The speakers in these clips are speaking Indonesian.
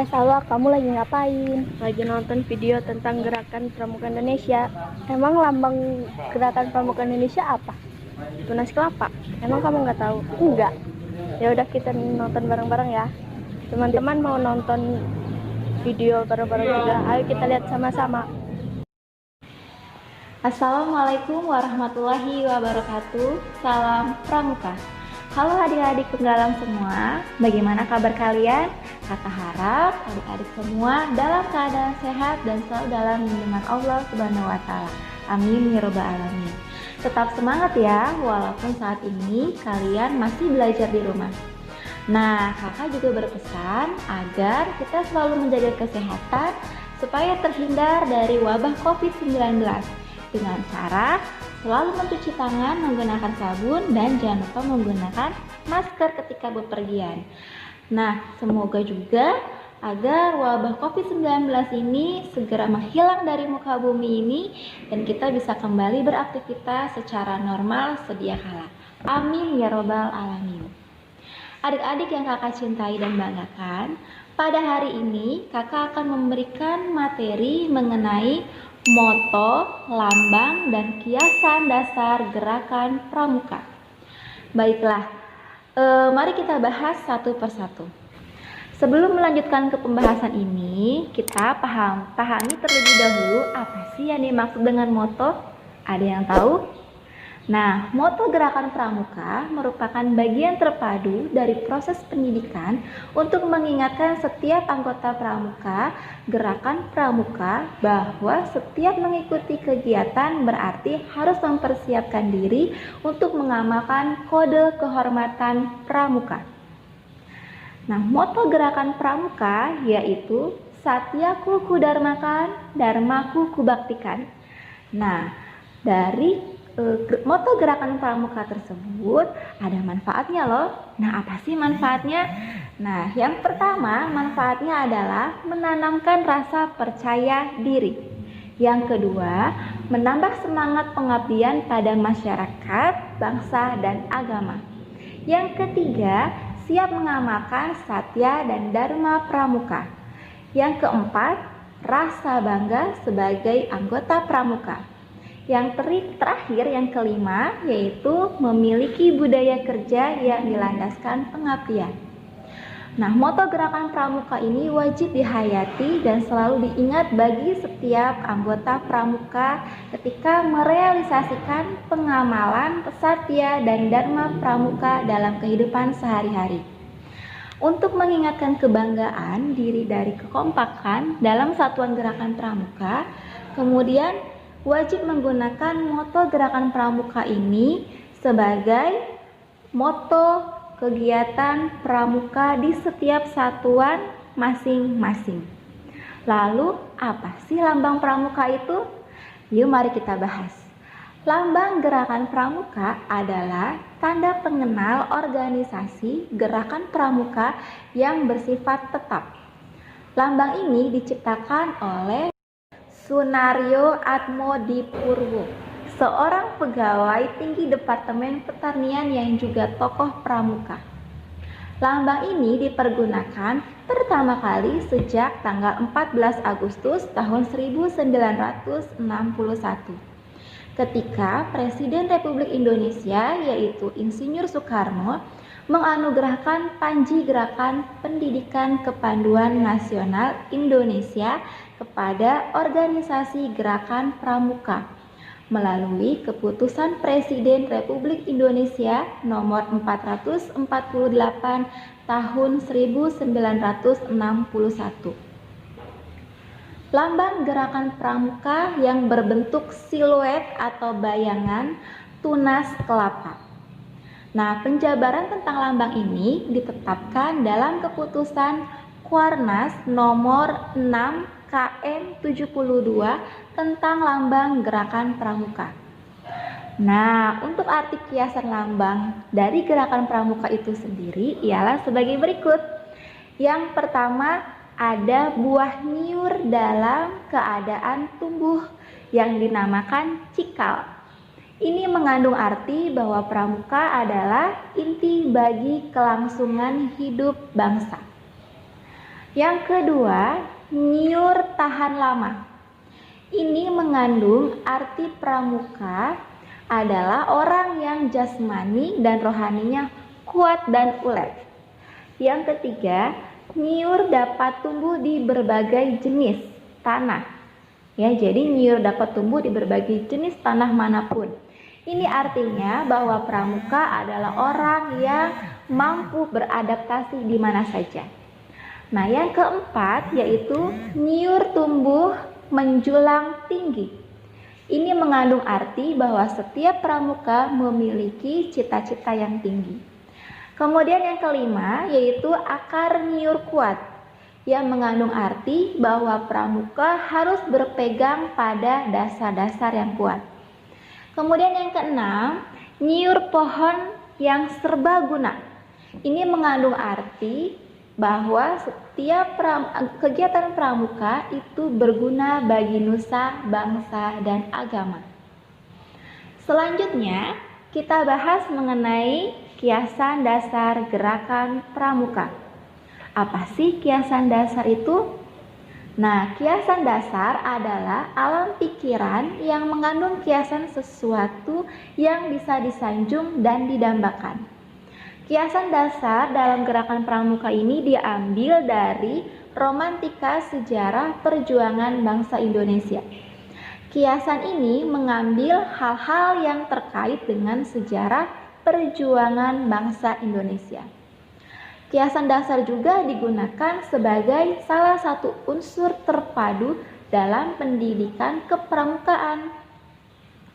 Salwa, kamu lagi ngapain? Lagi nonton video tentang gerakan Pramuka Indonesia. Emang lambang gerakan Pramuka Indonesia apa? Tunas kelapa. Emang kamu nggak tahu? Enggak. Ya udah, kita nonton bareng-bareng ya. Teman-teman mau nonton video bareng-bareng juga? Ayo kita lihat sama-sama. Assalamualaikum warahmatullahi wabarakatuh. Salam Pramuka. Halo adik-adik penggalang semua, bagaimana kabar kalian? Kakak harap adik-adik semua dalam keadaan sehat dan selalu dalam lindungan Allah Subhanahu wa Ta'ala. Amin ya Rabbal Alamin. Tetap semangat ya, walaupun saat ini kalian masih belajar di rumah. Nah, kakak juga berpesan agar kita selalu menjaga kesehatan supaya terhindar dari wabah COVID-19 dengan cara selalu mencuci tangan menggunakan sabun dan jangan lupa menggunakan masker ketika bepergian. Nah, semoga juga agar wabah COVID-19 ini segera menghilang dari muka bumi ini dan kita bisa kembali beraktivitas secara normal sedia kala. Amin ya Rabbal Alamin. Adik-adik yang kakak cintai dan banggakan, pada hari ini kakak akan memberikan materi mengenai moto, lambang, dan kiasan dasar gerakan pramuka. Baiklah, mari kita bahas satu persatu. Sebelum melanjutkan ke pembahasan ini, kita pahami terlebih dahulu apa sih yang dimaksud dengan moto? Ada yang tahu? Nah, moto gerakan pramuka merupakan bagian terpadu dari proses pendidikan untuk mengingatkan setiap anggota pramuka, gerakan pramuka, bahwa setiap mengikuti kegiatan berarti harus mempersiapkan diri untuk mengamalkan kode kehormatan pramuka. Nah, moto gerakan pramuka yaitu Satyaku Kudarmakan, Dharmaku Kubaktikan. Nah, dari moto gerakan pramuka tersebut ada manfaatnya loh. Nah, apa sih manfaatnya? Nah, yang pertama manfaatnya adalah menanamkan rasa percaya diri. Yang kedua, menambah semangat pengabdian pada masyarakat, bangsa, dan agama. Yang ketiga, siap mengamalkan satya dan dharma pramuka. Yang keempat, rasa bangga sebagai anggota pramuka. Yang terakhir, yang kelima, yaitu memiliki budaya kerja yang dilandaskan pengabdian. Nah, moto gerakan pramuka ini wajib dihayati dan selalu diingat bagi setiap anggota pramuka ketika merealisasikan pengamalan satya dan dharma pramuka dalam kehidupan sehari-hari. Untuk mengingatkan kebanggaan diri dari kekompakan dalam satuan gerakan pramuka, kemudian wajib menggunakan moto gerakan pramuka ini sebagai moto kegiatan pramuka di setiap satuan masing-masing. Lalu, apa sih lambang pramuka itu? Yuk mari kita bahas. Lambang gerakan pramuka adalah tanda pengenal organisasi gerakan pramuka yang bersifat tetap. Lambang ini diciptakan oleh Sunaryo Atmodipurwo, seorang pegawai tinggi Departemen Pertanian yang juga tokoh pramuka. Lambang ini dipergunakan pertama kali sejak tanggal 14 Agustus tahun 1961 ketika Presiden Republik Indonesia yaitu Insinyur Soekarno menganugerahkan Panji Gerakan Pendidikan Kepanduan Nasional Indonesia kepada Organisasi Gerakan Pramuka melalui keputusan Presiden Republik Indonesia nomor 448 tahun 1961. Lambang gerakan pramuka yang berbentuk siluet atau bayangan tunas kelapa. Nah, penjabaran tentang lambang ini ditetapkan dalam keputusan Kuarnas nomor 6 KM 72 tentang lambang gerakan pramuka. Nah, untuk arti kiasan lambang dari gerakan pramuka itu sendiri ialah sebagai berikut. Yang pertama, ada buah niur dalam keadaan tumbuh yang dinamakan cikal. Ini mengandung arti bahwa pramuka adalah inti bagi kelangsungan hidup bangsa. Yang kedua, niur tahan lama. Ini mengandung arti pramuka adalah orang yang jasmani dan rohaninya kuat dan ulet. Yang ketiga, niur dapat tumbuh di berbagai jenis tanah. Ya, jadi niur dapat tumbuh di berbagai jenis tanah manapun. Ini artinya bahwa pramuka adalah orang yang mampu beradaptasi di mana saja. Nah, yang keempat yaitu niur tumbuh menjulang tinggi. Ini mengandung arti bahwa setiap pramuka memiliki cita-cita yang tinggi. Kemudian yang kelima yaitu akar niur kuat yang mengandung arti bahwa pramuka harus berpegang pada dasar-dasar yang kuat. Kemudian yang keenam, niur pohon yang serbaguna. Ini mengandung arti bahwa setiap kegiatan pramuka itu berguna bagi nusa, bangsa, dan agama. Selanjutnya, kita bahas mengenai kiasan dasar gerakan pramuka. Apa sih kiasan dasar itu? Nah, kiasan dasar adalah alam pikiran yang mengandung kiasan sesuatu yang bisa disanjung dan didambakan. Kiasan dasar dalam gerakan pramuka ini diambil dari romantika sejarah perjuangan bangsa Indonesia. Kiasan ini mengambil hal-hal yang terkait dengan sejarah perjuangan bangsa Indonesia. Kiasan dasar juga digunakan sebagai salah satu unsur terpadu dalam pendidikan kepramukaan.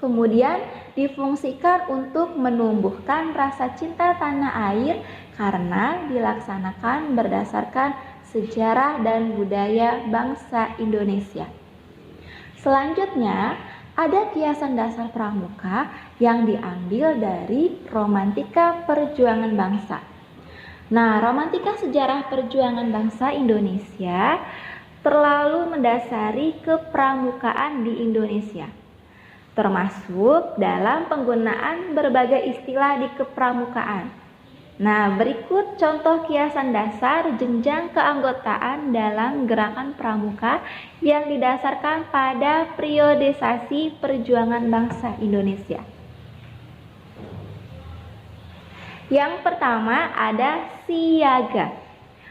Kemudian difungsikan untuk menumbuhkan rasa cinta tanah air karena dilaksanakan berdasarkan sejarah dan budaya bangsa Indonesia. Selanjutnya, ada kiasan dasar pramuka yang diambil dari romantika perjuangan bangsa. Nah, romantika sejarah perjuangan bangsa Indonesia terlalu mendasari kepramukaan di Indonesia, termasuk dalam penggunaan berbagai istilah di kepramukaan. Nah, berikut contoh kiasan dasar jenjang keanggotaan dalam gerakan pramuka yang didasarkan pada periodisasi perjuangan bangsa Indonesia. Yang pertama ada siaga,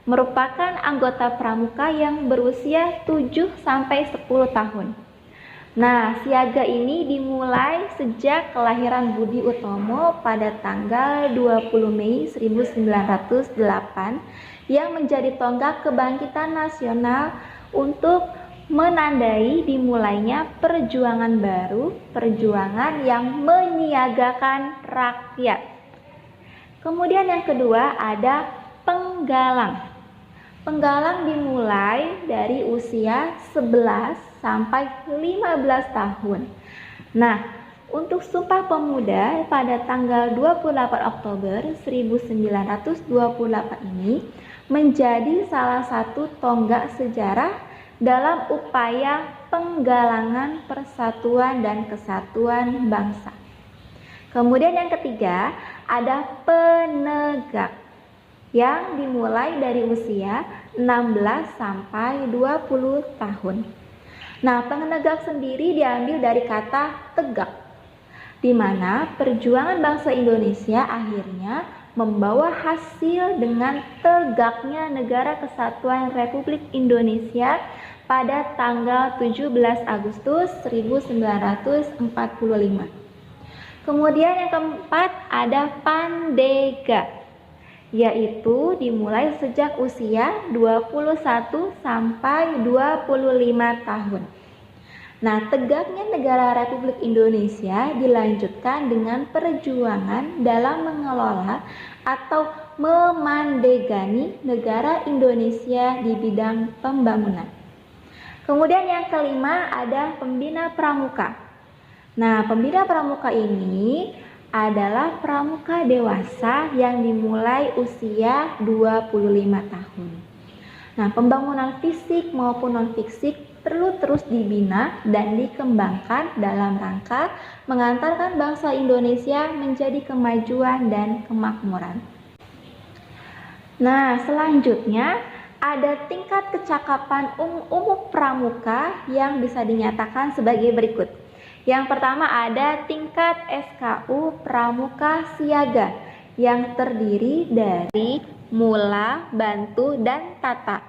merupakan anggota pramuka yang berusia 7-10 tahun. Nah, siaga ini dimulai sejak kelahiran Budi Utomo pada tanggal 20 Mei 1908 yang menjadi tonggak kebangkitan nasional untuk menandai dimulainya perjuangan baru, perjuangan yang menyiagakan rakyat. Kemudian yang kedua ada penggalang. Penggalang dimulai dari usia 11 sampai 15 tahun. Nah, untuk Sumpah Pemuda pada tanggal 28 Oktober 1928 ini menjadi salah satu tonggak sejarah dalam upaya penggalangan persatuan dan kesatuan bangsa. Kemudian yang ketiga ada penegak yang dimulai dari usia 16 sampai 20 tahun. Nah, penegak sendiri diambil dari kata tegak, di mana perjuangan bangsa Indonesia akhirnya membawa hasil dengan tegaknya Negara Kesatuan Republik Indonesia pada tanggal 17 Agustus 1945. Kemudian yang keempat ada pandega, yaitu dimulai sejak usia 21 sampai 25 tahun. Nah, tegaknya negara Republik Indonesia dilanjutkan dengan perjuangan dalam mengelola atau memandegani negara Indonesia di bidang pembangunan. Kemudian yang kelima ada pembina pramuka. Nah, pembina pramuka ini adalah pramuka dewasa yang dimulai usia 25 tahun. Nah, pembangunan fisik maupun non-fisik perlu terus dibina dan dikembangkan dalam rangka mengantarkan bangsa Indonesia menjadi kemajuan dan kemakmuran. Nah, selanjutnya ada tingkat kecakapan umum pramuka yang bisa dinyatakan sebagai berikut. Yang pertama ada tingkat SKU Pramuka Siaga yang terdiri dari mula, bantu, dan tata.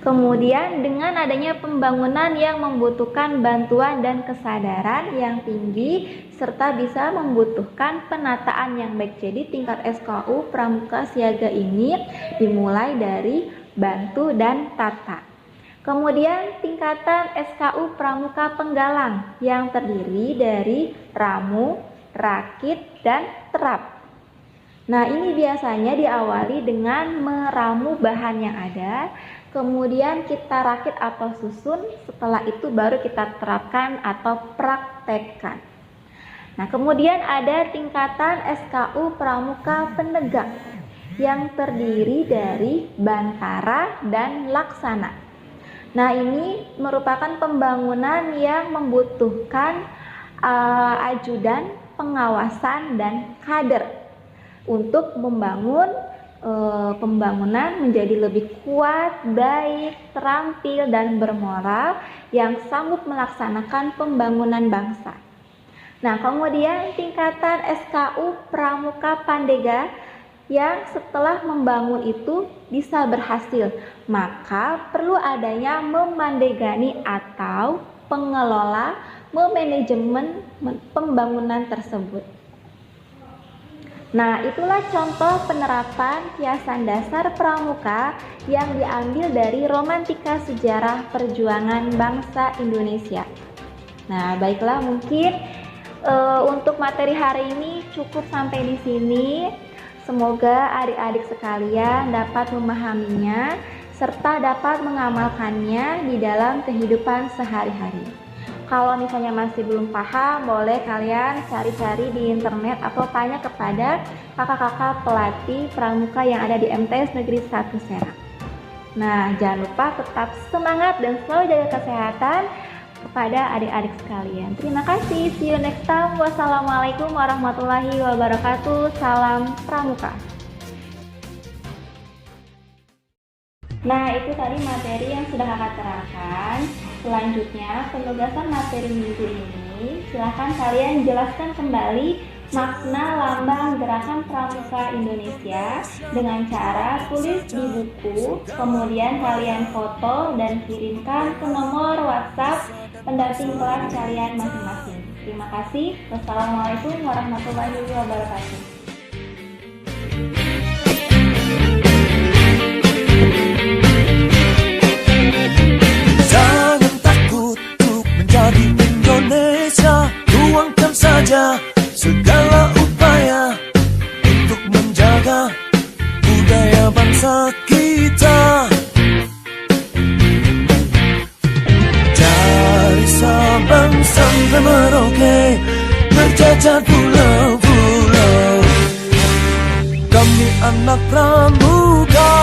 Kemudian dengan adanya pembangunan yang membutuhkan bantuan dan kesadaran yang tinggi serta bisa membutuhkan penataan yang baik. Jadi tingkat SKU Pramuka Siaga ini dimulai dari bantu dan tata. Kemudian tingkatan SKU Pramuka Penggalang yang terdiri dari ramu, rakit, dan terap. Nah, ini biasanya diawali dengan meramu bahan yang ada, kemudian kita rakit atau susun, setelah itu baru kita terapkan atau praktekkan. Nah, kemudian ada tingkatan SKU Pramuka Penegak yang terdiri dari bantara dan laksana. Nah, ini merupakan pembangunan yang membutuhkan ajudan, pengawasan, dan kader untuk membangun pembangunan menjadi lebih kuat, baik, terampil, dan bermoral yang sanggup melaksanakan pembangunan bangsa. Nah, kemudian tingkatan SKU Pramuka Pandega yang setelah membangun itu bisa berhasil, maka perlu adanya memandegani atau pengelola memanajemen pembangunan tersebut. Nah, itulah contoh penerapan kiasan dasar pramuka yang diambil dari romantika sejarah perjuangan bangsa Indonesia. Nah, baiklah, mungkin untuk materi hari ini cukup sampai di sini. Semoga adik-adik sekalian dapat memahaminya serta dapat mengamalkannya di dalam kehidupan sehari-hari. Kalau misalnya masih belum paham, boleh kalian cari-cari di internet atau tanya kepada kakak-kakak pelatih pramuka yang ada di MTS Negeri 1 Serang. Nah, jangan lupa tetap semangat dan selalu jaga kesehatan kepada adik-adik sekalian. Terima kasih, see you next time. Wassalamualaikum warahmatullahi wabarakatuh. Salam pramuka. Nah, itu tadi materi yang sudah kakak terangkan. Selanjutnya, penugasan materi minggu ini, silahkan kalian jelaskan kembali makna lambang Gerakan Pramuka Indonesia dengan cara tulis di buku, kemudian kalian foto dan kirimkan ke nomor WhatsApp pendamping kelas kalian masing-masing. Terima kasih. Wassalamualaikum warahmatullahi wabarakatuh. Jangan takut untuk menjadi Indonesia, tuangkan saja segala upaya untuk kita. Dari Sabang sampai Merauke, berjajar pulau-pulau, kami anak pramuka.